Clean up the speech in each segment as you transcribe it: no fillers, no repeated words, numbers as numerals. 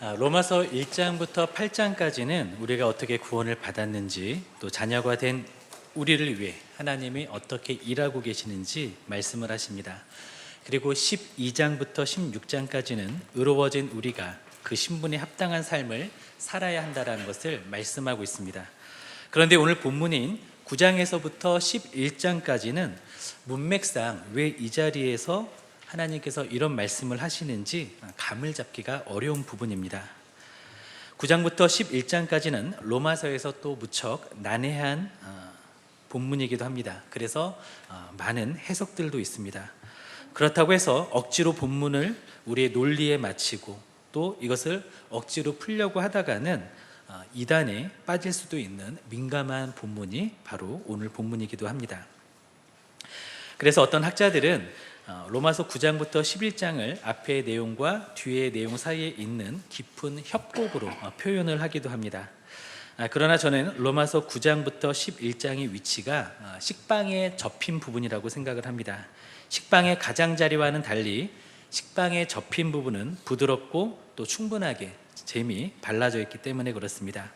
로마서 1장부터 8장까지는 우리가 어떻게 구원을 받았는지, 또 자녀가 된 우리를 위해 하나님이 어떻게 일하고 계시는지 말씀을 하십니다. 그리고 12장부터 16장까지는 의로워진 우리가 그 신분에 합당한 삶을 살아야 한다는 것을 말씀하고 있습니다. 그런데 오늘 본문인 9장에서부터 11장까지는 문맥상 왜 이 자리에서 하나님께서 이런 말씀을 하시는지 감을 잡기가 어려운 부분입니다. 9장부터 11장까지는 로마서에서 또 무척 난해한 본문이기도 합니다. 그래서 많은 해석들도 있습니다. 그렇다고 해서 억지로 본문을 우리의 논리에 맞추고 또 이것을 억지로 풀려고 하다가는 이단에 빠질 수도 있는 민감한 본문이 바로 오늘 본문이기도 합니다. 그래서 어떤 학자들은 로마서 9장부터 11장을 앞의 내용과 뒤의 내용 사이에 있는 깊은 협곡으로 표현을 하기도 합니다. 그러나 저는 로마서 9장부터 11장의 위치가 식빵에 접힌 부분이라고 생각을 합니다. 식빵의 가장자리와는 달리 식빵에 접힌 부분은 부드럽고 또 충분하게 잼이 발라져 있기 때문에 그렇습니다.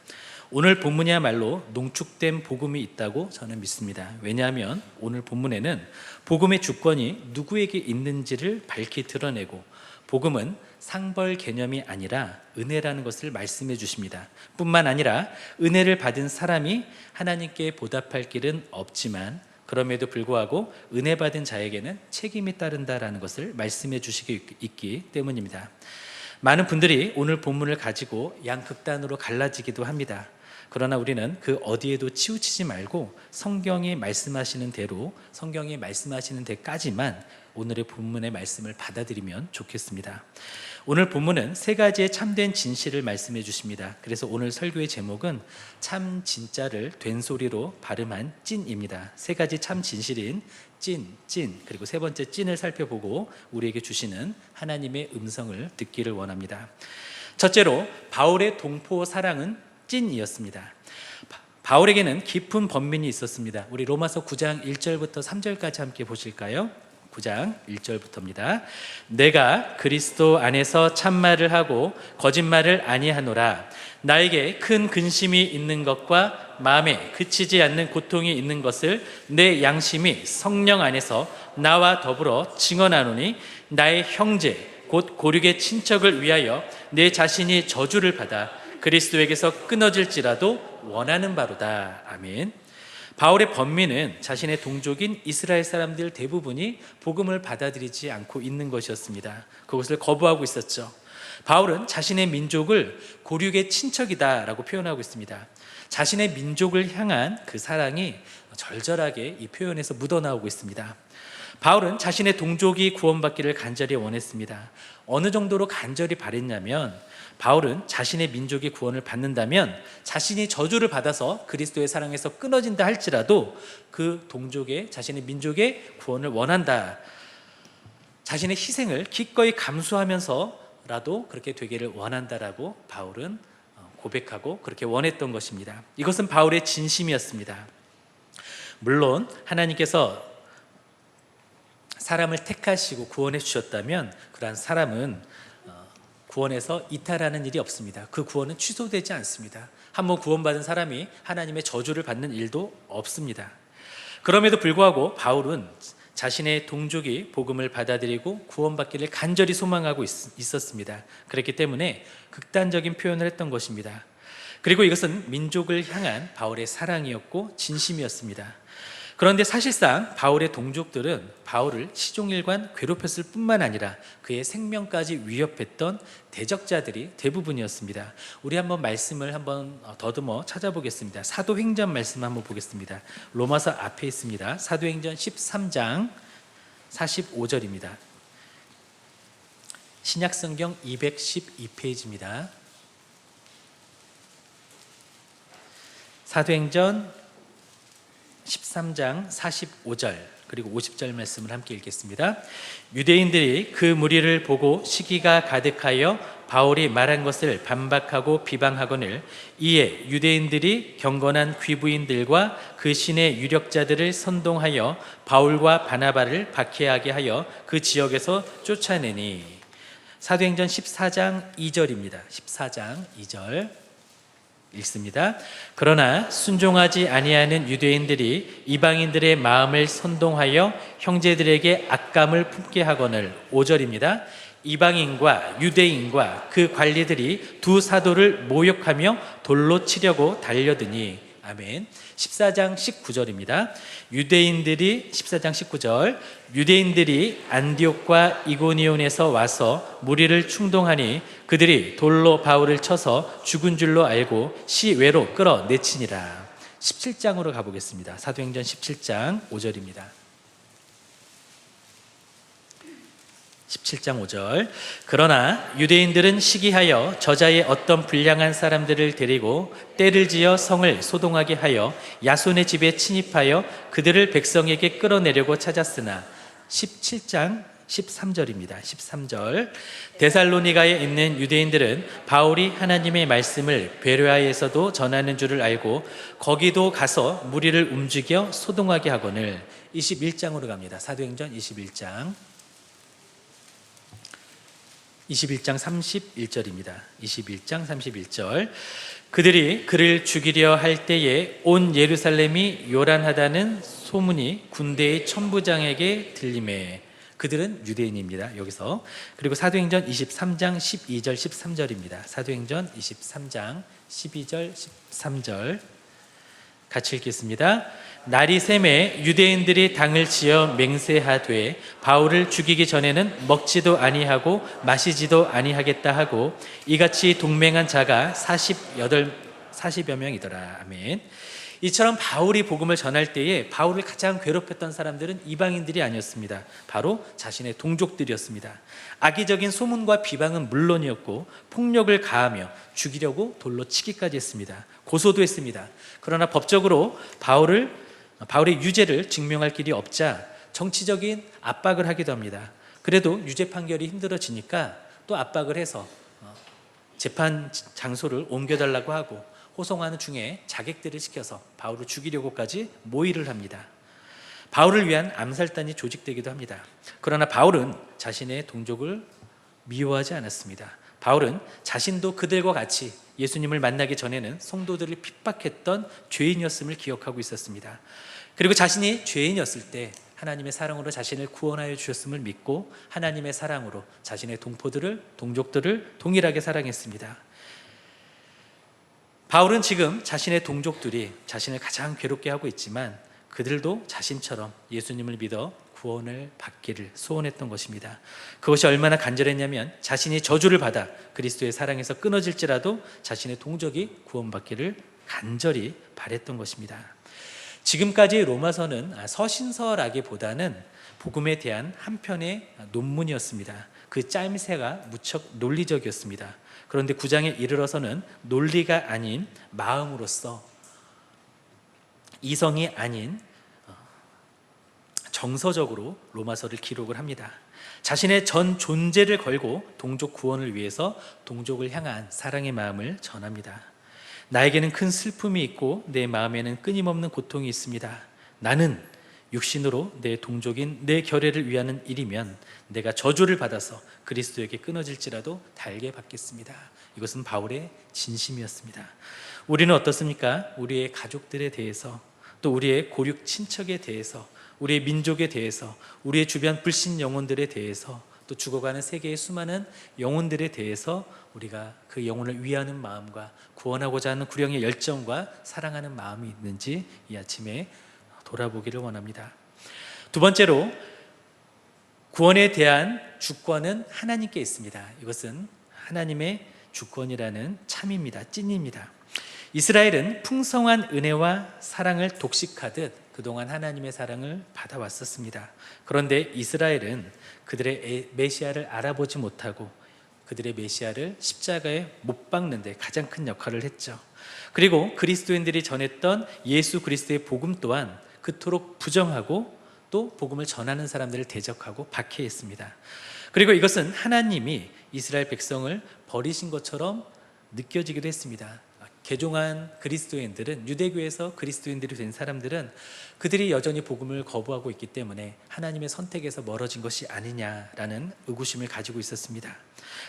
오늘 본문이야말로 농축된 복음이 있다고 저는 믿습니다. 왜냐하면 오늘 본문에는 복음의 주권이 누구에게 있는지를 밝히 드러내고 복음은 상벌 개념이 아니라 은혜라는 것을 말씀해 주십니다. 뿐만 아니라 은혜를 받은 사람이 하나님께 보답할 길은 없지만 그럼에도 불구하고 은혜 받은 자에게는 책임이 따른다라는 것을 말씀해 주시기 있기 때문입니다. 많은 분들이 오늘 본문을 가지고 양극단으로 갈라지기도 합니다. 그러나 우리는 그 어디에도 치우치지 말고 성경이 말씀하시는 대로 성경이 말씀하시는 데까지만 오늘의 본문의 말씀을 받아들이면 좋겠습니다. 오늘 본문은 세 가지의 참된 진실을 말씀해 주십니다. 그래서 오늘 설교의 제목은 참 진짜를 된소리로 발음한 찐입니다. 세 가지 참 진실인 찐 그리고 세 번째 찐을 살펴보고 우리에게 주시는 하나님의 음성을 듣기를 원합니다. 첫째로 바울의 동포 사랑은 찐이었습니다. 바울에게는 깊은 번민이 있었습니다. 우리 로마서 9장 1절부터 3절까지 함께 보실까요? 9장 1절부터입니다. 내가 그리스도 안에서 참말을 하고 거짓말을 아니하노라. 나에게 큰 근심이 있는 것과 마음에 그치지 않는 고통이 있는 것을 내 양심이 성령 안에서 나와 더불어 증언하노니 나의 형제 곧 고륙의 친척을 위하여 내 자신이 저주를 받아 그리스도에게서 끊어질지라도 원하는 바로다. 아멘. 바울의 번민은 자신의 동족인 이스라엘 사람들 대부분이 복음을 받아들이지 않고 있는 것이었습니다. 그것을 거부하고 있었죠. 바울은 자신의 민족을 고륙의 친척이다라고 표현하고 있습니다. 자신의 민족을 향한 그 사랑이 절절하게 이 표현에서 묻어나오고 있습니다. 바울은 자신의 동족이 구원받기를 간절히 원했습니다. 어느 정도로 간절히 바랬냐면 바울은 자신의 민족이 구원을 받는다면 자신이 저주를 받아서 그리스도의 사랑에서 끊어진다 할지라도 그 동족의 자신의 민족의 구원을 원한다. 자신의 희생을 기꺼이 감수하면서라도 그렇게 되기를 원한다라고 바울은 고백하고 그렇게 원했던 것입니다. 이것은 바울의 진심이었습니다. 물론 하나님께서 사람을 택하시고 구원해 주셨다면 그러한 사람은 구원에서 이탈하는 일이 없습니다. 그 구원은 취소되지 않습니다. 한번 구원받은 사람이 하나님의 저주를 받는 일도 없습니다. 그럼에도 불구하고 바울은 자신의 동족이 복음을 받아들이고 구원받기를 간절히 소망하고 있었습니다. 그렇기 때문에 극단적인 표현을 했던 것입니다. 그리고 이것은 민족을 향한 바울의 사랑이었고 진심이었습니다. 그런데 사실상 바울의 동족들은 바울을 시종일관 괴롭혔을 뿐만 아니라 그의 생명까지 위협했던 대적자들이 대부분이었습니다. 우리 한번 말씀을 한번 더듬어 찾아보겠습니다. 사도행전 말씀 한번 보겠습니다. 로마서 앞에 있습니다. 사도행전 13장 45절입니다. 신약성경 212페이지입니다. 사도행전 13장 45절 그리고 50절 말씀을 함께 읽겠습니다. 유대인들이 그 무리를 보고 시기가 가득하여 바울이 말한 것을 반박하고 비방하거늘 이에 유대인들이 경건한 귀부인들과 그 신의 유력자들을 선동하여 바울과 바나바를 박해하게 하여 그 지역에서 쫓아내니 사도행전 14장 2절입니다. 14장 2절 읽습니다. 그러나 순종하지 아니하는 유대인들이 이방인들의 마음을 선동하여 형제들에게 악감을 품게 하거늘. 5절입니다. 이방인과 유대인과 그 관리들이 두 사도를 모욕하며 돌로 치려고 달려드니. 아멘. 14장 19절입니다. 14장 19절 유대인들이 안디옥과 이고니온에서 와서 무리를 충동하니 그들이 돌로 바울을 쳐서 죽은 줄로 알고 시외로 끌어내치니라. 17장으로 가보겠습니다. 사도행전 17장 5절입니다. 17장 5절 그러나 유대인들은 시기하여 저자의 어떤 불량한 사람들을 데리고 떼를 지어 성을 소동하게 하여 야손의 집에 침입하여 그들을 백성에게 끌어내려고 찾았으나. 17장 13절입니다. 13절 데살로니가에 있는 유대인들은 바울이 하나님의 말씀을 베레아에서도 전하는 줄을 알고 거기도 가서 무리를 움직여 소동하게 하거늘. 21장으로 갑니다. 사도행전 21장 31장 31절 그들이 그를 죽이려 할 때에 온 예루살렘이 요란하다는 소문이 군대의 천부장에게 들리매. 그들은 유대인입니다. 여기서. 그리고 사도행전 23장 12절 13절입니다. 사도행전 23장 12절 13절 같이 읽겠습니다. 날이 샘에 유대인들이 당을 지어 맹세하되 바울을 죽이기 전에는 먹지도 아니하고 마시지도 아니하겠다 하고 이같이 동맹한 자가 40여 명이더라. 아멘. 이처럼 바울이 복음을 전할 때에 바울을 가장 괴롭혔던 사람들은 이방인들이 아니었습니다. 바로 자신의 동족들이었습니다. 악의적인 소문과 비방은 물론이었고 폭력을 가하며 죽이려고 돌로 치기까지 했습니다. 고소도 했습니다. 그러나 법적으로 바울의 유죄를 증명할 길이 없자 정치적인 압박을 하기도 합니다. 그래도 유죄 판결이 힘들어지니까 또 압박을 해서 재판 장소를 옮겨달라고 하고 호송하는 중에 자객들을 시켜서 바울을 죽이려고까지 모의를 합니다. 바울을 위한 암살단이 조직되기도 합니다. 그러나 바울은 자신의 동족을 미워하지 않았습니다. 바울은 자신도 그들과 같이 예수님을 만나기 전에는 성도들을 핍박했던 죄인이었음을 기억하고 있었습니다. 그리고 자신이 죄인이었을 때 하나님의 사랑으로 자신을 구원하여 주셨음을 믿고 하나님의 사랑으로 자신의 동족들을 동일하게 사랑했습니다. 바울은 지금 자신의 동족들이 자신을 가장 괴롭게 하고 있지만 그들도 자신처럼 예수님을 믿어 구원을 받기를 소원했던 것입니다. 그것이 얼마나 간절했냐면 자신이 저주를 받아 그리스도의 사랑에서 끊어질지라도 자신의 동족이 구원받기를 간절히 바랬던 것입니다. 지금까지 로마서는 서신서라기보다는 복음에 대한 한 편의 논문이었습니다. 그 짜임새가 무척 논리적이었습니다. 그런데 9장에 이르러서는 논리가 아닌 마음으로서 이성이 아닌 정서적으로 로마서를 기록을 합니다. 자신의 전 존재를 걸고 동족 구원을 위해서 동족을 향한 사랑의 마음을 전합니다. 나에게는 큰 슬픔이 있고 내 마음에는 끊임없는 고통이 있습니다. 나는 육신으로 내 동족인 내 결례를 위하는 일이면 내가 저주를 받아서 그리스도에게 끊어질지라도 달게 받겠습니다. 이것은 바울의 진심이었습니다. 우리는 어떻습니까? 우리의 가족들에 대해서, 또 우리의 고륙 친척에 대해서, 우리의 민족에 대해서, 우리의 주변 불신 영혼들에 대해서, 또 죽어가는 세계의 수많은 영혼들에 대해서 우리가 그 영혼을 위하는 마음과 구원하고자 하는 구령의 열정과 사랑하는 마음이 있는지 이 아침에 돌아보기를 원합니다. 두 번째로, 구원에 대한 주권은 하나님께 있습니다. 이것은 하나님의 주권이라는 참입니다. 찐입니다. 이스라엘은 풍성한 은혜와 사랑을 독식하듯 그동안 하나님의 사랑을 받아왔었습니다. 그런데 이스라엘은 그들의 메시아를 알아보지 못하고 그들의 메시아를 십자가에 못 박는 데 가장 큰 역할을 했죠. 그리고 그리스도인들이 전했던 예수 그리스도의 복음 또한 그토록 부정하고 또 복음을 전하는 사람들을 대적하고 박해했습니다. 그리고 이것은 하나님이 이스라엘 백성을 버리신 것처럼 느껴지기도 했습니다. 개종한 그리스도인들은, 유대교에서 그리스도인들이 된 사람들은 그들이 여전히 복음을 거부하고 있기 때문에 하나님의 선택에서 멀어진 것이 아니냐라는 의구심을 가지고 있었습니다.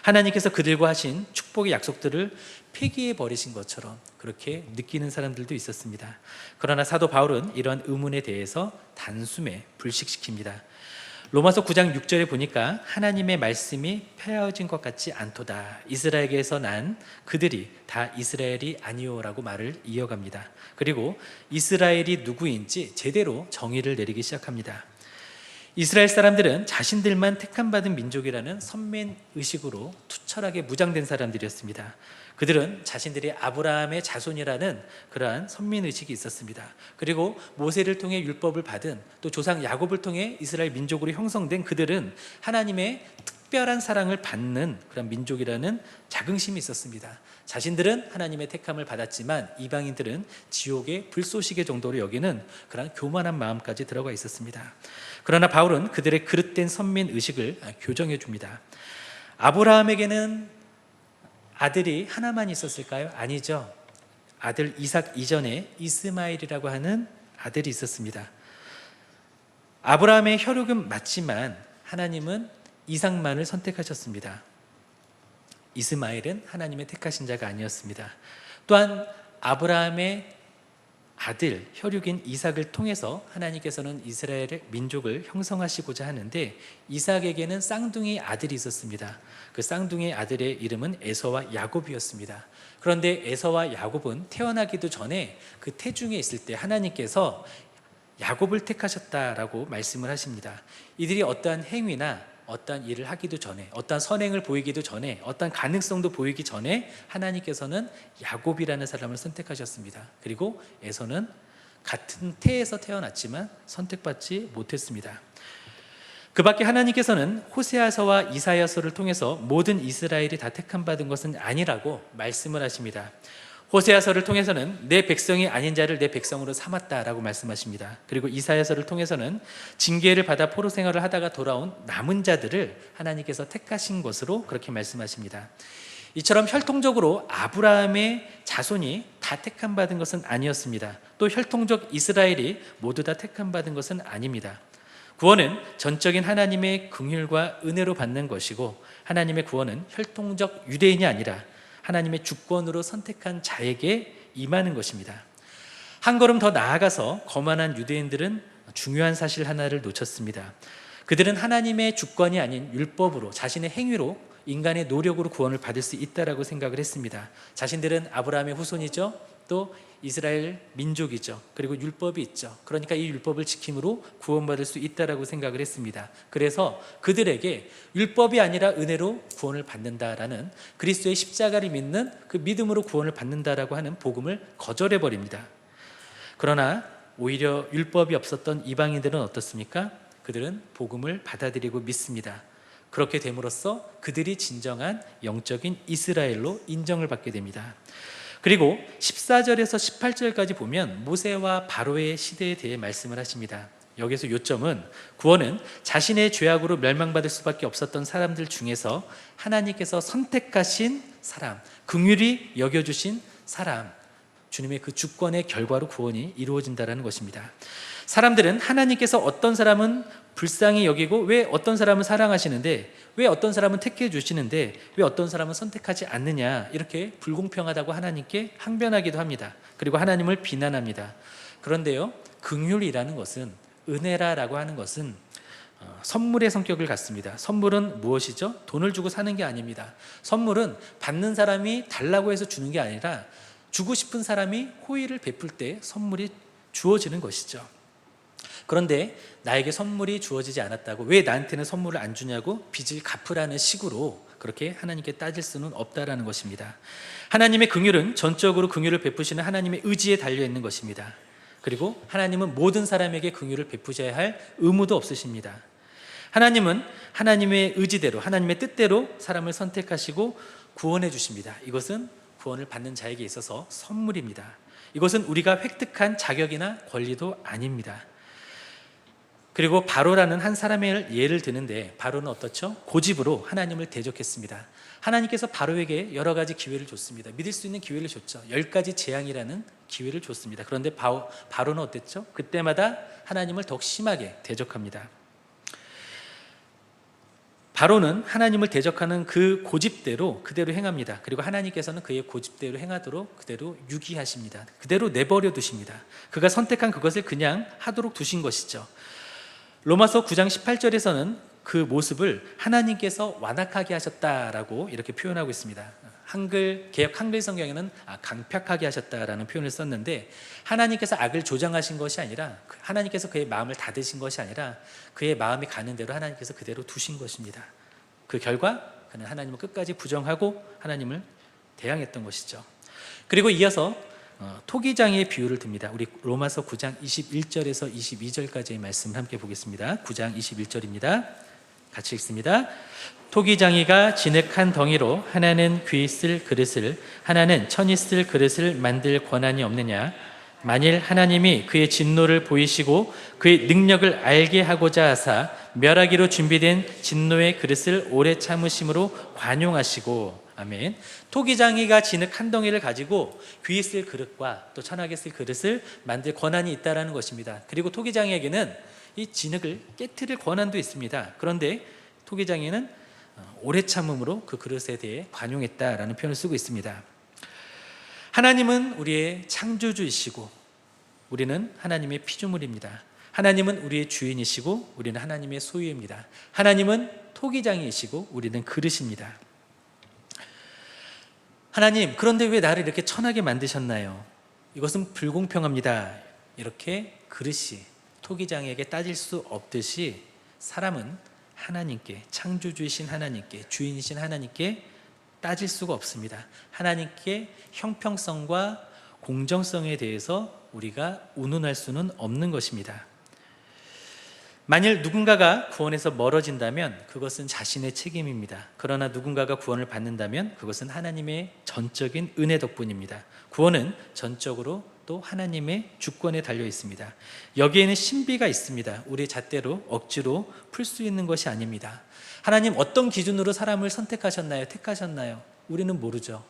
하나님께서 그들과 하신 축복의 약속들을 폐기해 버리신 것처럼 그렇게 느끼는 사람들도 있었습니다. 그러나 사도 바울은 이러한 의문에 대해서 단숨에 불식시킵니다. 로마서 9장 6절에 보니까 하나님의 말씀이 폐하여진 것 같지 않도다. 이스라엘에게서 난 그들이 다 이스라엘이 아니오라고 말을 이어갑니다. 그리고 이스라엘이 누구인지 제대로 정의를 내리기 시작합니다. 이스라엘 사람들은 자신들만 택함받은 민족이라는 선민 의식으로 투철하게 무장된 사람들이었습니다. 그들은 자신들이 아브라함의 자손이라는 그러한 선민 의식이 있었습니다. 그리고 모세를 통해 율법을 받은, 또 조상 야곱을 통해 이스라엘 민족으로 형성된 그들은 하나님의 특별한 사랑을 받는 그런 민족이라는 자긍심이 있었습니다. 자신들은 하나님의 택함을 받았지만 이방인들은 지옥의 불쏘시개 정도로 여기는 그런 교만한 마음까지 들어가 있었습니다. 그러나 바울은 그들의 그릇된 선민 의식을 교정해 줍니다. 아브라함에게는 아들이 하나만 있었을까요? 아니죠. 아들 이삭 이전에 이스마엘이라고 하는 아들이 있었습니다. 아브라함의 혈육은 맞지만 하나님은 이삭만을 선택하셨습니다. 이스마엘은 하나님의 택하신 자가 아니었습니다. 또한 아브라함의 아들 혈육인 이삭을 통해서 하나님께서는 이스라엘의 민족을 형성하시고자 하는데, 이삭에게는 쌍둥이 아들이 있었습니다. 그 쌍둥이 아들의 이름은 에서와 야곱이었습니다. 그런데 에서와 야곱은 태어나기도 전에 그 태중에 있을 때 하나님께서 야곱을 택하셨다라고 말씀을 하십니다. 이들이 어떠한 행위나 어떠한 일을 하기도 전에, 어떠한 선행을 보이기도 전에, 어떠한 가능성도 보이기 전에 하나님께서는 야곱이라는 사람을 선택하셨습니다. 그리고 에서는 같은 태에서 태어났지만 선택받지 못했습니다. 그 밖에 하나님께서는 호세아서와 이사야서를 통해서 모든 이스라엘이 다 택함받은 것은 아니라고 말씀을 하십니다. 호세아서를 통해서는 내 백성이 아닌 자를 내 백성으로 삼았다라고 말씀하십니다. 그리고 이사야서를 통해서는 징계를 받아 포로 생활을 하다가 돌아온 남은 자들을 하나님께서 택하신 것으로 그렇게 말씀하십니다. 이처럼 혈통적으로 아브라함의 자손이 다 택함받은 것은 아니었습니다. 또 혈통적 이스라엘이 모두 다 택함받은 것은 아닙니다. 구원은 전적인 하나님의 긍휼과 은혜로 받는 것이고, 하나님의 구원은 혈통적 유대인이 아니라 하나님의 주권으로 선택한 자에게 임하는 것입니다. 한 걸음 더 나아가서 거만한 유대인들은 중요한 사실 하나를 놓쳤습니다. 그들은 하나님의 주권이 아닌 율법으로, 자신의 행위로, 인간의 노력으로 구원을 받을 수 있다라고 생각을 했습니다. 자신들은 아브라함의 후손이죠. 또 이스라엘 민족이죠. 그리고 율법이 있죠. 그러니까 이 율법을 지킴으로 구원받을 수 있다라고 생각을 했습니다. 그래서 그들에게 율법이 아니라 은혜로 구원을 받는다라는, 그리스도의 십자가를 믿는 그 믿음으로 구원을 받는다라고 하는 복음을 거절해 버립니다. 그러나 오히려 율법이 없었던 이방인들은 어떻습니까? 그들은 복음을 받아들이고 믿습니다. 그렇게 됨으로써 그들이 진정한 영적인 이스라엘로 인정을 받게 됩니다. 그리고 14절에서 18절까지 보면 모세와 바로의 시대에 대해 말씀을 하십니다. 여기서 요점은 구원은 자신의 죄악으로 멸망받을 수밖에 없었던 사람들 중에서 하나님께서 선택하신 사람, 긍휼히 여겨주신 사람, 주님의 그 주권의 결과로 구원이 이루어진다는 것입니다. 사람들은 하나님께서 어떤 사람은 불쌍히 여기고 왜 어떤 사람은 사랑하시는데, 왜 어떤 사람은 택해 주시는데 왜 어떤 사람은 선택하지 않느냐, 이렇게 불공평하다고 하나님께 항변하기도 합니다. 그리고 하나님을 비난합니다. 그런데요, 긍휼이라는 것은, 은혜라고 하는 것은 선물의 성격을 갖습니다. 선물은 무엇이죠? 돈을 주고 사는 게 아닙니다. 선물은 받는 사람이 달라고 해서 주는 게 아니라 주고 싶은 사람이 호의를 베풀 때 선물이 주어지는 것이죠. 그런데 나에게 선물이 주어지지 않았다고 왜 나한테는 선물을 안 주냐고 빚을 갚으라는 식으로 그렇게 하나님께 따질 수는 없다라는 것입니다. 하나님의 긍휼은 전적으로 긍휼을 베푸시는 하나님의 의지에 달려있는 것입니다. 그리고 하나님은 모든 사람에게 긍휼을 베푸셔야 할 의무도 없으십니다. 하나님은 하나님의 의지대로, 하나님의 뜻대로 사람을 선택하시고 구원해 주십니다. 이것은 구원을 받는 자에게 있어서 선물입니다. 이것은 우리가 획득한 자격이나 권리도 아닙니다. 그리고 바로라는 한 사람의 예를 드는데, 바로는 어떻죠? 고집으로 하나님을 대적했습니다. 하나님께서 바로에게 여러 가지 기회를 줬습니다. 믿을 수 있는 기회를 줬죠. 10가지 재앙이라는 기회를 줬습니다. 그런데 바로는 어땠죠? 그때마다 하나님을 더욱 심하게 대적합니다. 바로는 하나님을 대적하는 그 고집대로 그대로 행합니다. 그리고 하나님께서는 그의 고집대로 행하도록 그대로 유기하십니다. 그대로 내버려 두십니다. 그가 선택한 그것을 그냥 하도록 두신 것이죠. 로마서 9장 18절에서는 그 모습을 하나님께서 완악하게 하셨다라고 이렇게 표현하고 있습니다. 개역 한글 성경에는 강팍하게 하셨다라는 표현을 썼는데, 하나님께서 악을 조장하신 것이 아니라, 하나님께서 그의 마음을 닫으신 것이 아니라 그의 마음이 가는 대로 하나님께서 그대로 두신 것입니다. 그 결과 그는 하나님을 끝까지 부정하고 하나님을 대항했던 것이죠. 그리고 이어서 토기장의 비유를 듭니다. 우리 로마서 9장 21절에서 22절까지의 말씀을 함께 보겠습니다. 9장 21절입니다. 같이 읽습니다. 토기장이가 진흙한 덩이로 하나는 귀 쓸 그릇을, 하나는 천이 쓸 그릇을 만들 권한이 없느냐? 만일 하나님이 그의 진노를 보이시고 그의 능력을 알게 하고자 하사 멸하기로 준비된 진노의 그릇을 오래 참으심으로 관용하시고. 아멘. 토기장이가 진흙 한 덩이를 가지고 귀에 쓸 그릇과 또 천하게 쓸 그릇을 만들 권한이 있다라는 것입니다. 그리고 토기장이에게는 이 진흙을 깨트릴 권한도 있습니다. 그런데 토기장이는 오래 참음으로 그 그릇에 대해 관용했다라는 표현을 쓰고 있습니다. 하나님은 우리의 창조주이시고 우리는 하나님의 피조물입니다. 하나님은 우리의 주인이시고 우리는 하나님의 소유입니다. 하나님은 토기장이시고 우리는 그릇입니다. 하나님, 그런데 왜 나를 이렇게 천하게 만드셨나요? 이것은 불공평합니다. 이렇게 그릇이 토기장에게 따질 수 없듯이 사람은 하나님께, 창조주이신 하나님께, 주인이신 하나님께 따질 수가 없습니다. 하나님께 형평성과 공정성에 대해서 우리가 운운할 수는 없는 것입니다. 만일 누군가가 구원에서 멀어진다면 그것은 자신의 책임입니다. 그러나 누군가가 구원을 받는다면 그것은 하나님의 전적인 은혜 덕분입니다. 구원은 전적으로 또 하나님의 주권에 달려 있습니다. 여기에는 신비가 있습니다. 우리 잣대로 억지로 풀 수 있는 것이 아닙니다. 하나님 어떤 기준으로 사람을 선택하셨나요? 택하셨나요? 우리는 모르죠.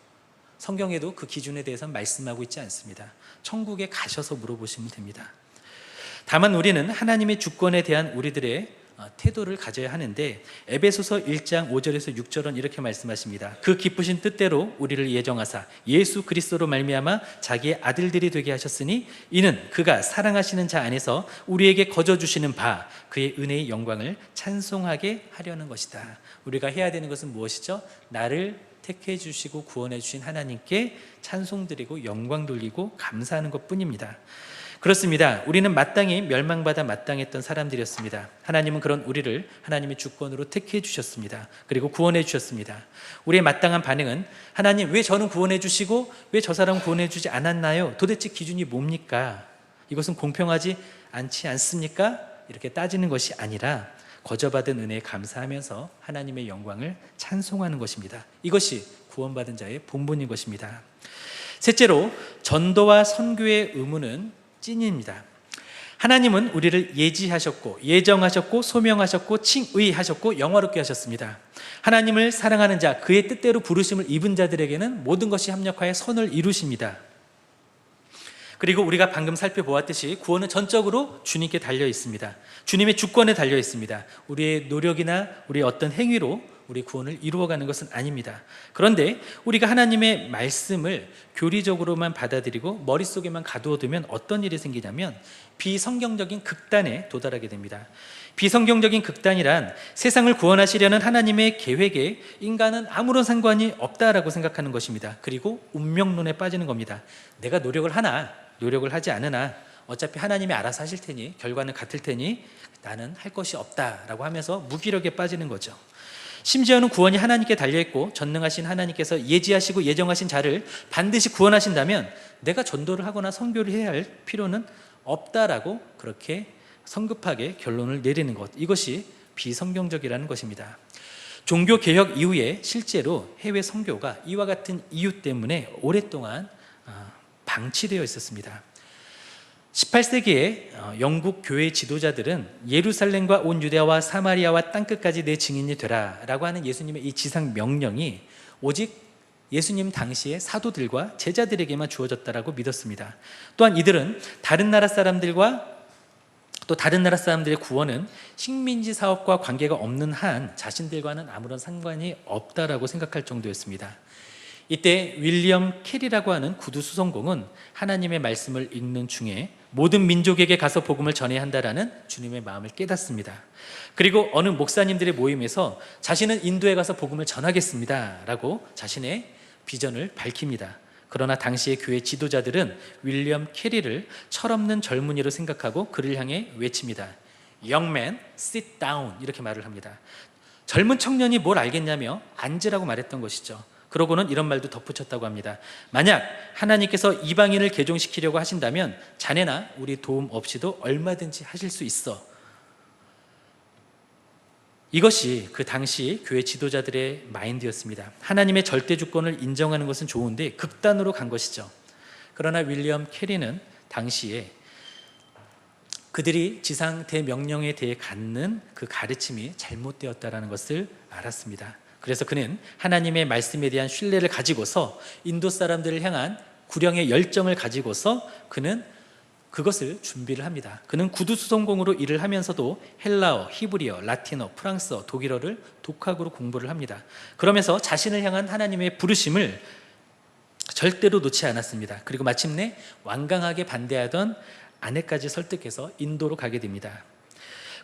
성경에도 그 기준에 대해서 말씀하고 있지 않습니다. 천국에 가셔서 물어보시면 됩니다. 다만 우리는 하나님의 주권에 대한 우리들의 태도를 가져야 하는데, 에베소서 1장 5절에서 6절은 이렇게 말씀하십니다. 그 기쁘신 뜻대로 우리를 예정하사 예수 그리스도로 말미암아 자기의 아들들이 되게 하셨으니 이는 그가 사랑하시는 자 안에서 우리에게 거저 주시는 바 그의 은혜의 영광을 찬송하게 하려는 것이다. 우리가 해야 되는 것은 무엇이죠? 나를 택해 주시고 구원해 주신 하나님께 찬송드리고 영광 돌리고 감사하는 것뿐입니다. 그렇습니다. 우리는 마땅히 멸망받아 마땅했던 사람들이었습니다. 하나님은 그런 우리를 하나님의 주권으로 택해 주셨습니다. 그리고 구원해 주셨습니다. 우리의 마땅한 반응은, 하나님 왜 저는 구원해 주시고 왜 저 사람은 구원해 주지 않았나요? 도대체 기준이 뭡니까? 이것은 공평하지 않지 않습니까? 이렇게 따지는 것이 아니라 거저받은 은혜에 감사하면서 하나님의 영광을 찬송하는 것입니다. 이것이 구원받은 자의 본분인 것입니다. 셋째로, 전도와 선교의 의무는 찐입니다. 하나님은 우리를 예지하셨고 예정하셨고 소명하셨고 칭의하셨고 영화롭게 하셨습니다. 하나님을 사랑하는 자, 그의 뜻대로 부르심을 입은 자들에게는 모든 것이 합력하여 선을 이루십니다. 그리고 우리가 방금 살펴보았듯이 구원은 전적으로 주님께 달려 있습니다. 주님의 주권에 달려 있습니다. 우리의 노력이나 우리의 어떤 행위로 우리 구원을 이루어가는 것은 아닙니다. 그런데 우리가 하나님의 말씀을 교리적으로만 받아들이고 머릿속에만 가두어두면 어떤 일이 생기냐면 비성경적인 극단에 도달하게 됩니다. 비성경적인 극단이란 세상을 구원하시려는 하나님의 계획에 인간은 아무런 상관이 없다라고 생각하는 것입니다. 그리고 운명론에 빠지는 겁니다. 내가 노력을 하나 노력을 하지 않으나 어차피 하나님이 알아서 하실 테니, 결과는 같을 테니 나는 할 것이 없다라고 하면서 무기력에 빠지는 거죠. 심지어는 구원이 하나님께 달려있고 전능하신 하나님께서 예지하시고 예정하신 자를 반드시 구원하신다면 내가 전도를 하거나 선교를 해야 할 필요는 없다라고 그렇게 성급하게 결론을 내리는 것, 이것이 비성경적이라는 것입니다. 종교개혁 이후에 실제로 해외 선교가 이와 같은 이유 때문에 오랫동안 방치되어 있었습니다. 18세기에 영국 교회 지도자들은 예루살렘과 온 유대와 사마리아와 땅끝까지 내 증인이 되라 라고 하는 예수님의 이 지상 명령이 오직 예수님 당시의 사도들과 제자들에게만 주어졌다라고 믿었습니다. 또한 이들은 다른 나라 사람들과 또 다른 나라 사람들의 구원은 식민지 사업과 관계가 없는 한 자신들과는 아무런 상관이 없다라고 생각할 정도였습니다. 이때 윌리엄 캐리라고 하는 구두 수송공은 하나님의 말씀을 읽는 중에 모든 민족에게 가서 복음을 전해야 한다라는 주님의 마음을 깨닫습니다. 그리고 어느 목사님들의 모임에서 자신은 인도에 가서 복음을 전하겠습니다 라고 자신의 비전을 밝힙니다. 그러나 당시의 교회 지도자들은 윌리엄 캐리를 철없는 젊은이로 생각하고 그를 향해 외칩니다. Young man, sit down 이렇게 말을 합니다. 젊은 청년이 뭘 알겠냐며 앉으라고 말했던 것이죠. 그러고는 이런 말도 덧붙였다고 합니다. 만약 하나님께서 이방인을 개종시키려고 하신다면 자네나 우리 도움 없이도 얼마든지 하실 수 있어. 이것이 그 당시 교회 지도자들의 마인드였습니다. 하나님의 절대 주권을 인정하는 것은 좋은데 극단으로 간 것이죠. 그러나 윌리엄 캐리는 당시에 그들이 지상 대명령에 대해 갖는 그 가르침이 잘못되었다라는 것을 알았습니다. 그래서 그는 하나님의 말씀에 대한 신뢰를 가지고서 인도 사람들을 향한 구령의 열정을 가지고서 그는 그것을 준비를 합니다. 그는 구두수송공으로 일을 하면서도 헬라어, 히브리어, 라틴어, 프랑스어, 독일어를 독학으로 공부를 합니다. 그러면서 자신을 향한 하나님의 부르심을 절대로 놓지 않았습니다. 그리고 마침내 완강하게 반대하던 아내까지 설득해서 인도로 가게 됩니다.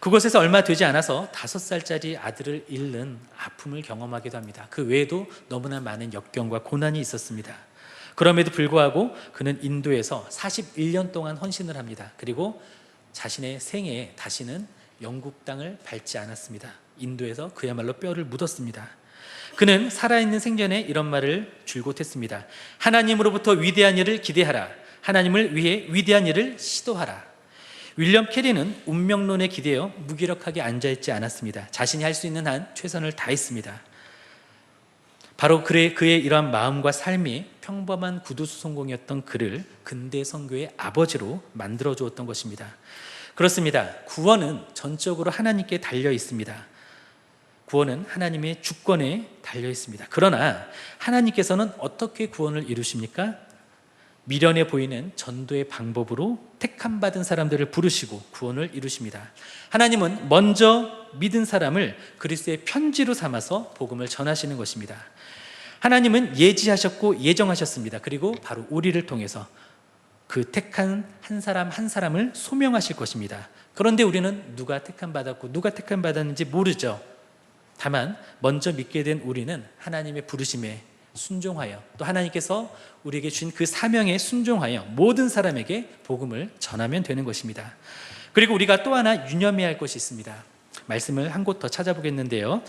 그곳에서 얼마 되지 않아서 5살짜리 아들을 잃는 아픔을 경험하기도 합니다. 그 외에도 너무나 많은 역경과 고난이 있었습니다. 그럼에도 불구하고 그는 인도에서 41년 동안 헌신을 합니다. 그리고 자신의 생애에 다시는 영국 땅을 밟지 않았습니다. 인도에서 그야말로 뼈를 묻었습니다. 그는 살아있는 생전에 이런 말을 줄곧 했습니다. 하나님으로부터 위대한 일을 기대하라. 하나님을 위해 위대한 일을 시도하라. 윌리엄 캐리는 운명론에 기대어 무기력하게 앉아있지 않았습니다. 자신이 할 수 있는 한 최선을 다했습니다. 바로 그의 이러한 마음과 삶이 평범한 구두수송공이었던 그를 근대 선교의 아버지로 만들어 주었던 것입니다. 그렇습니다. 구원은 전적으로 하나님께 달려 있습니다. 구원은 하나님의 주권에 달려 있습니다. 그러나 하나님께서는 어떻게 구원을 이루십니까? 미련해 보이는 전도의 방법으로 택함받은 사람들을 부르시고 구원을 이루십니다. 하나님은 먼저 믿은 사람을 그리스도의 편지로 삼아서 복음을 전하시는 것입니다. 하나님은 예지하셨고 예정하셨습니다. 그리고 바로 우리를 통해서 그 택한 한 사람 한 사람을 소명하실 것입니다. 그런데 우리는 누가 택함받았고 누가 택함받았는지 모르죠. 다만 먼저 믿게 된 우리는 하나님의 부르심에 순종하여 또 하나님께서 우리에게 주신 그 사명에 순종하여 모든 사람에게 복음을 전하면 되는 것입니다. 그리고 우리가 또 하나 유념해야 할 것이 있습니다. 말씀을 한 곳 더 찾아보겠는데요.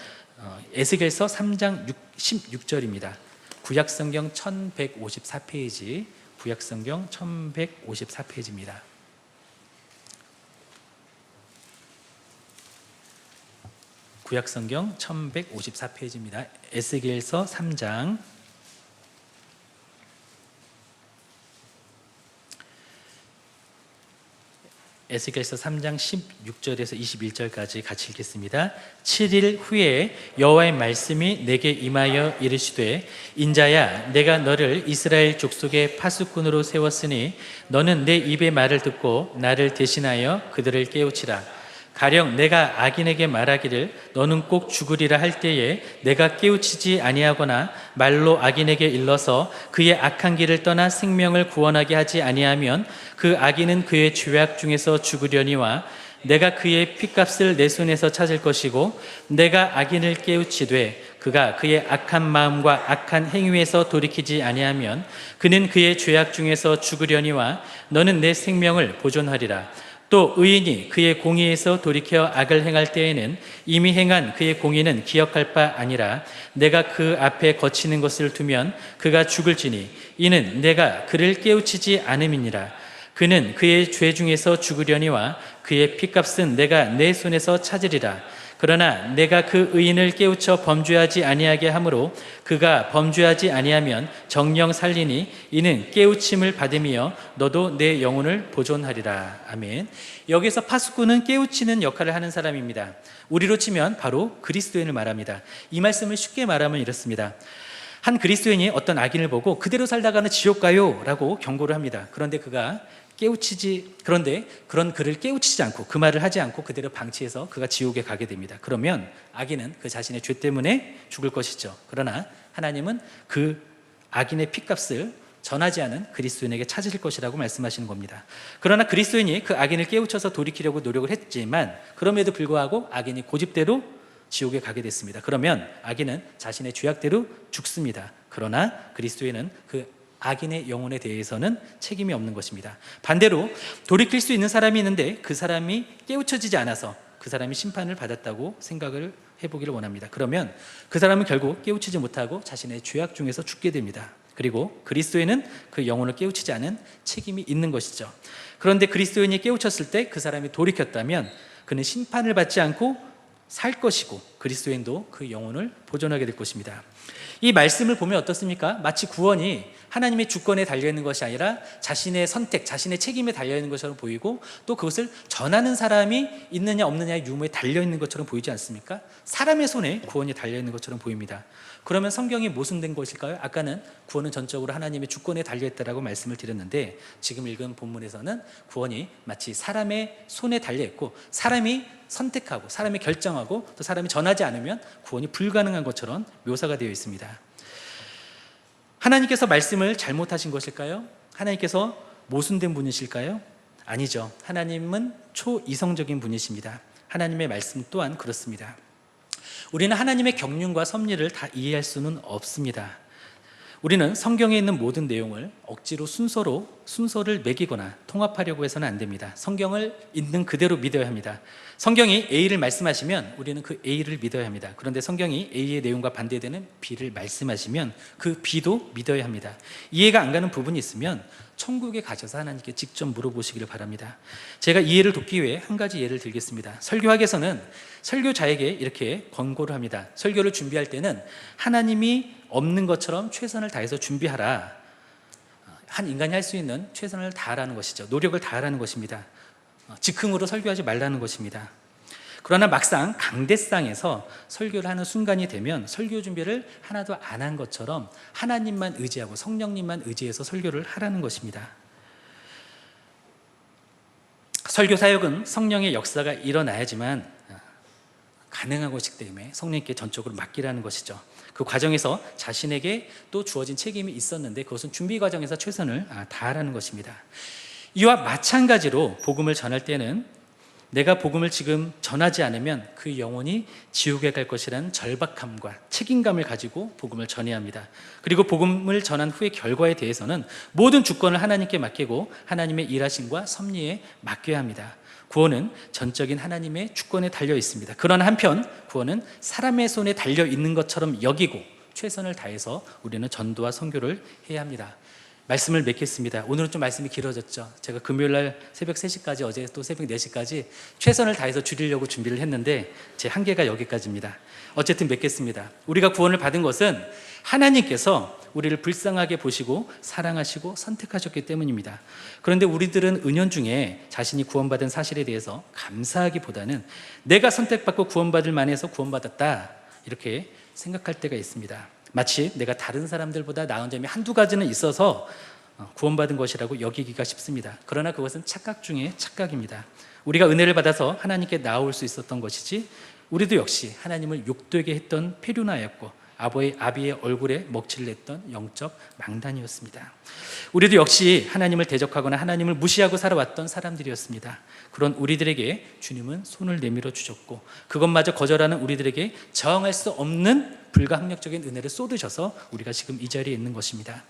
에스겔서 3장 16절입니다. 구약성경 1154페이지, 구약성경 1154페이지입니다. 구약성경 1154페이지입니다. 에스겔서 3장 에스겔서 3장 16절에서 21절까지 같이 읽겠습니다. 7일 후에 여호와의 말씀이 내게 임하여 이르시되 인자야 내가 너를 이스라엘 족속의 파수꾼으로 세웠으니 너는 내 입의 말을 듣고 나를 대신하여 그들을 깨우치라. 가령 내가 악인에게 말하기를 너는 꼭 죽으리라 할 때에 내가 깨우치지 아니하거나 말로 악인에게 일러서 그의 악한 길을 떠나 생명을 구원하게 하지 아니하면 그 악인은 그의 죄악 중에서 죽으려니와 내가 그의 핏값을 내 손에서 찾을 것이고 내가 악인을 깨우치되 그가 그의 악한 마음과 악한 행위에서 돌이키지 아니하면 그는 그의 죄악 중에서 죽으려니와 너는 내 생명을 보존하리라. 또 의인이 그의 공의에서 돌이켜 악을 행할 때에는 이미 행한 그의 공의는 기억할 바 아니라 내가 그 앞에 거치는 것을 두면 그가 죽을지니 이는 내가 그를 깨우치지 않음이니라. 그는 그의 죄 중에서 죽으려니와 그의 핏값은 내가 내 손에서 찾으리라. 그러나 내가 그 의인을 깨우쳐 범죄하지 아니하게 하므로 그가 범죄하지 아니하면 정령 살리니 이는 깨우침을 받으며 너도 내 영혼을 보존하리라. 아멘. 여기서 파수꾼은 깨우치는 역할을 하는 사람입니다. 우리로 치면 바로 그리스도인을 말합니다. 이 말씀을 쉽게 말하면 이렇습니다. 한 그리스도인이 어떤 악인을 보고 그대로 살다가는 지옥 가요 라고 경고를 합니다. 그런데 그런 그를 깨우치지 않고 그 말을 하지 않고 그대로 방치해서 그가 지옥에 가게 됩니다. 그러면 악인은 그 자신의 죄 때문에 죽을 것이죠. 그러나 하나님은 그 악인의 핏값을 전하지 않은 그리스도인에게 찾으실 것이라고 말씀하시는 겁니다. 그러나 그리스도인이 그 악인을 깨우쳐서 돌이키려고 노력을 했지만 그럼에도 불구하고 악인이 고집대로 지옥에 가게 됐습니다. 그러면 악인은 자신의 죄악대로 죽습니다. 그러나 그리스도인은 그 악인의 영혼에 대해서는 책임이 없는 것입니다. 반대로 돌이킬 수 있는 사람이 있는데 그 사람이 깨우쳐지지 않아서 그 사람이 심판을 받았다고 생각을 해보기를 원합니다. 그러면 그 사람은 결국 깨우치지 못하고 자신의 죄악 중에서 죽게 됩니다. 그리고 그리스도인은 그 영혼을 깨우치지 않은 책임이 있는 것이죠. 그런데 그리스도인이 깨우쳤을 때 그 사람이 돌이켰다면 그는 심판을 받지 않고 살 것이고 그리스도인도 그 영혼을 보존하게 될 것입니다. 이 말씀을 보면 어떻습니까? 마치 구원이 하나님의 주권에 달려있는 것이 아니라 자신의 선택, 자신의 책임에 달려있는 것처럼 보이고 또 그것을 전하는 사람이 있느냐 없느냐의 유무에 달려있는 것처럼 보이지 않습니까? 사람의 손에 구원이 달려있는 것처럼 보입니다. 그러면 성경이 모순된 것일까요? 아까는 구원은 전적으로 하나님의 주권에 달려있다라고 말씀을 드렸는데 지금 읽은 본문에서는 구원이 마치 사람의 손에 달려있고 사람이 선택하고 사람이 결정하고 또 사람이 전하지 않으면 구원이 불가능한 것처럼 묘사가 되어 있습니다. 하나님께서 말씀을 잘못하신 것일까요? 하나님께서 모순된 분이실까요? 아니죠. 하나님은 초이성적인 분이십니다. 하나님의 말씀 또한 그렇습니다. 우리는 하나님의 경륜과 섭리를 다 이해할 수는 없습니다. 우리는 성경에 있는 모든 내용을 억지로 순서를 매기거나 통합하려고 해서는 안 됩니다. 성경을 있는 그대로 믿어야 합니다. 성경이 A를 말씀하시면 우리는 그 A를 믿어야 합니다. 그런데 성경이 A의 내용과 반대되는 B를 말씀하시면 그 B도 믿어야 합니다. 이해가 안 가는 부분이 있으면 천국에 가셔서 하나님께 직접 물어보시기를 바랍니다. 제가 이해를 돕기 위해 한 가지 예를 들겠습니다. 설교학에서는 설교자에게 이렇게 권고를 합니다. 설교를 준비할 때는 하나님이 없는 것처럼 최선을 다해서 준비하라. 한 인간이 할 수 있는 최선을 다하라는 것이죠. 노력을 다하라는 것입니다. 즉흥으로 설교하지 말라는 것입니다. 그러나 막상 강대상에서 설교를 하는 순간이 되면 설교 준비를 하나도 안 한 것처럼 하나님만 의지하고 성령님만 의지해서 설교를 하라는 것입니다. 설교 사역은 성령의 역사가 일어나야지만 가능한 것이기 때문에 성령님께 전적으로 맡기라는 것이죠. 그 과정에서 자신에게 또 주어진 책임이 있었는데 그것은 준비 과정에서 최선을 다하라는 것입니다. 이와 마찬가지로 복음을 전할 때는 내가 복음을 지금 전하지 않으면 그 영혼이 지옥에 갈 것이라는 절박함과 책임감을 가지고 복음을 전해야 합니다. 그리고 복음을 전한 후의 결과에 대해서는 모든 주권을 하나님께 맡기고 하나님의 일하심과 섭리에 맡겨야 합니다. 구원은 전적인 하나님의 주권에 달려 있습니다. 그러나 한편 구원은 사람의 손에 달려 있는 것처럼 여기고 최선을 다해서 우리는 전도와 선교를 해야 합니다. 말씀을 맺겠습니다. 오늘은 좀 말씀이 길어졌죠. 제가 금요일날 새벽 3시까지 어제 또 새벽 4시까지 최선을 다해서 줄이려고 준비를 했는데 제 한계가 여기까지입니다. 어쨌든 맺겠습니다. 우리가 구원을 받은 것은 하나님께서 우리를 불쌍하게 보시고 사랑하시고 선택하셨기 때문입니다. 그런데 우리들은 은연중에 자신이 구원받은 사실에 대해서 감사하기보다는 내가 선택받고 구원받을 만해서 구원받았다 이렇게 생각할 때가 있습니다. 마치 내가 다른 사람들보다 나은 점이 한두 가지는 있어서 구원받은 것이라고 여기기가 쉽습니다. 그러나 그것은 착각 중에 착각입니다. 우리가 은혜를 받아서 하나님께 나올 수 있었던 것이지 우리도 역시 하나님을 욕되게 했던 페류나였고 아비의 얼굴에 먹칠을 냈던 영적 망단이었습니다. 우리도 역시 하나님을 대적하거나 하나님을 무시하고 살아왔던 사람들이었습니다. 그런 우리들에게 주님은 손을 내밀어 주셨고 그것마저 거절하는 우리들에게 저항할 수 없는 불가항력적인 은혜를 쏟으셔서 우리가 지금 이 자리에 있는 것입니다.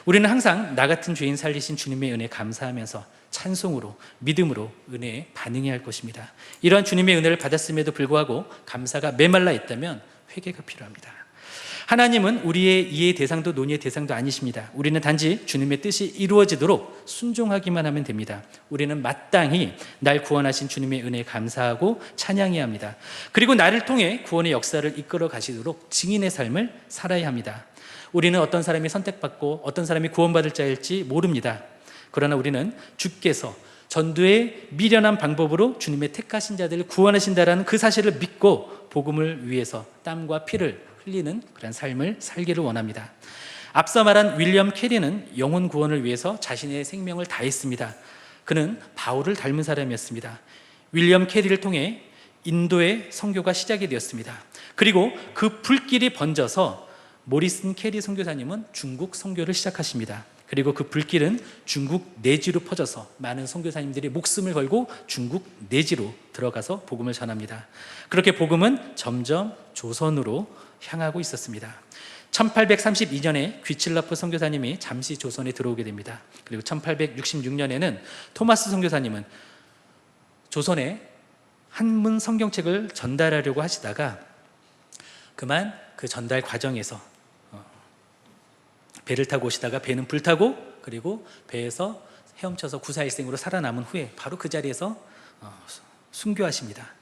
우리는 항상 나 같은 죄인 살리신 주님의 은혜에 감사하면서 찬송으로 믿음으로 은혜에 반응해야 할 것입니다. 이러한 주님의 은혜를 받았음에도 불구하고 감사가 메말라 있다면 회개가 필요합니다. 하나님은 우리의 이해의 대상도 논의의 대상도 아니십니다. 우리는 단지 주님의 뜻이 이루어지도록 순종하기만 하면 됩니다. 우리는 마땅히 날 구원하신 주님의 은혜에 감사하고 찬양해야 합니다. 그리고 나를 통해 구원의 역사를 이끌어 가시도록 증인의 삶을 살아야 합니다. 우리는 어떤 사람이 선택받고 어떤 사람이 구원받을 자일지 모릅니다. 그러나 우리는 주께서 전도의 미련한 방법으로 주님의 택하신 자들을 구원하신다라는 그 사실을 믿고 복음을 위해서 땀과 피를 흘리는 그런 삶을 살기를 원합니다. 앞서 말한 윌리엄 캐리는 영혼 구원을 위해서 자신의 생명을 다했습니다. 그는 바울을 닮은 사람이었습니다. 윌리엄 캐리를 통해 인도의 선교가 시작이 되었습니다. 그리고 그 불길이 번져서 모리슨 캐리 선교사님은 중국 선교를 시작하십니다. 그리고 그 불길은 중국 내지로 퍼져서 많은 선교사님들이 목숨을 걸고 중국 내지로 들어가서 복음을 전합니다. 그렇게 복음은 점점 조선으로 향하고 있었습니다. 1832년에 귀칠라프 선교사님이 잠시 조선에 들어오게 됩니다. 그리고 1866년에는 토마스 선교사님은 조선에 한문 성경책을 전달하려고 하시다가 그만 그 전달 과정에서 배를 타고 오시다가 배는 불타고 그리고 배에서 헤엄쳐서 구사일생으로 살아남은 후에 바로 그 자리에서 순교하십니다.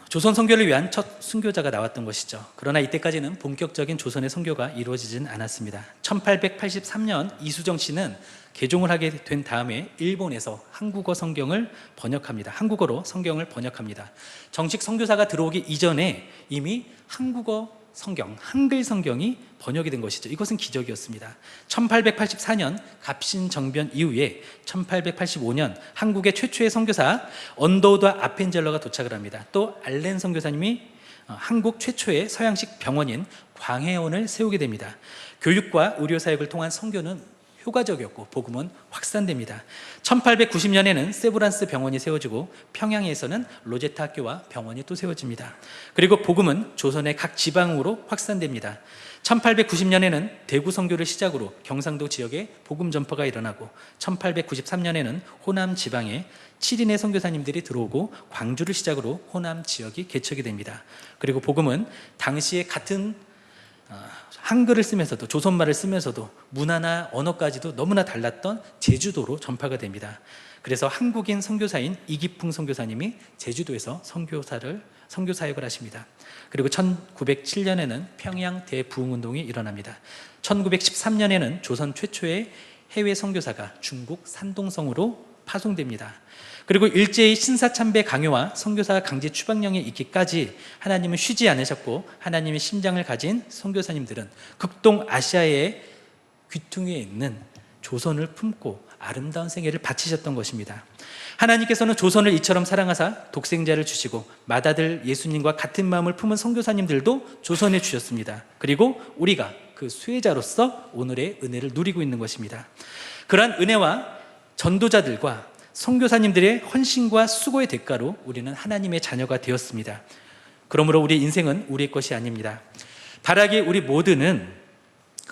조선 선교를 위한 첫 순교자가 나왔던 것이죠. 그러나 이때까지는 본격적인 조선의 선교가 이루어지진 않았습니다. 1883년 이수정 씨는 개종을 하게 된 다음에 일본에서 한국어 성경을 번역합니다. 한국어로 성경을 번역합니다. 정식 선교사가 들어오기 이전에 이미 한국어 성경, 한글 성경이 번역이 된 것이죠. 이것은 기적이었습니다. 1884년 갑신정변 이후에 1885년 한국의 최초의 선교사 언더우드 아펜젤러가 도착을 합니다. 또 알렌 선교사님이 한국 최초의 서양식 병원인 광해원을 세우게 됩니다. 교육과 의료 사역을 통한 선교는 효과적이었고 복음은 확산됩니다. 1890년에는 세브란스 병원이 세워지고 평양에서는 로제타 학교와 병원이 또 세워집니다. 그리고 복음은 조선의 각 지방으로 확산됩니다. 1890년에는 대구 선교를 시작으로 경상도 지역에 복음 전파가 일어나고 1893년에는 호남 지방에 7인의 선교사님들이 들어오고 광주를 시작으로 호남 지역이 개척이 됩니다. 그리고 복음은 당시에 같은 한글을 쓰면서도 조선말을 쓰면서도 문화나 언어까지도 너무나 달랐던 제주도로 전파가 됩니다. 그래서 한국인 선교사인 이기풍 선교사님이 제주도에서 선교 사역을 하십니다. 그리고 1907년에는 평양 대부흥운동이 일어납니다. 1913년에는 조선 최초의 해외 선교사가 중국 산동성으로 파송됩니다. 그리고 일제히 신사참배 강요와 선교사 강제 추방령에 있기까지 하나님은 쉬지 않으셨고 하나님의 심장을 가진 선교사님들은 극동 아시아의 귀퉁이에 있는 조선을 품고 아름다운 생애를 바치셨던 것입니다. 하나님께서는 조선을 이처럼 사랑하사 독생자를 주시고 맏아들 예수님과 같은 마음을 품은 선교사님들도 조선에 주셨습니다. 그리고 우리가 그 수혜자로서 오늘의 은혜를 누리고 있는 것입니다. 그러한 은혜와 전도자들과 선교사님들의 헌신과 수고의 대가로 우리는 하나님의 자녀가 되었습니다. 그러므로 우리 인생은 우리의 것이 아닙니다. 바라기에 우리 모두는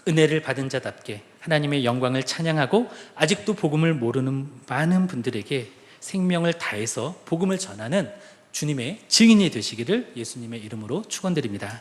은혜를 받은 자답게 하나님의 영광을 찬양하고 아직도 복음을 모르는 많은 분들에게 생명을 다해서 복음을 전하는 주님의 증인이 되시기를 예수님의 이름으로 축원드립니다.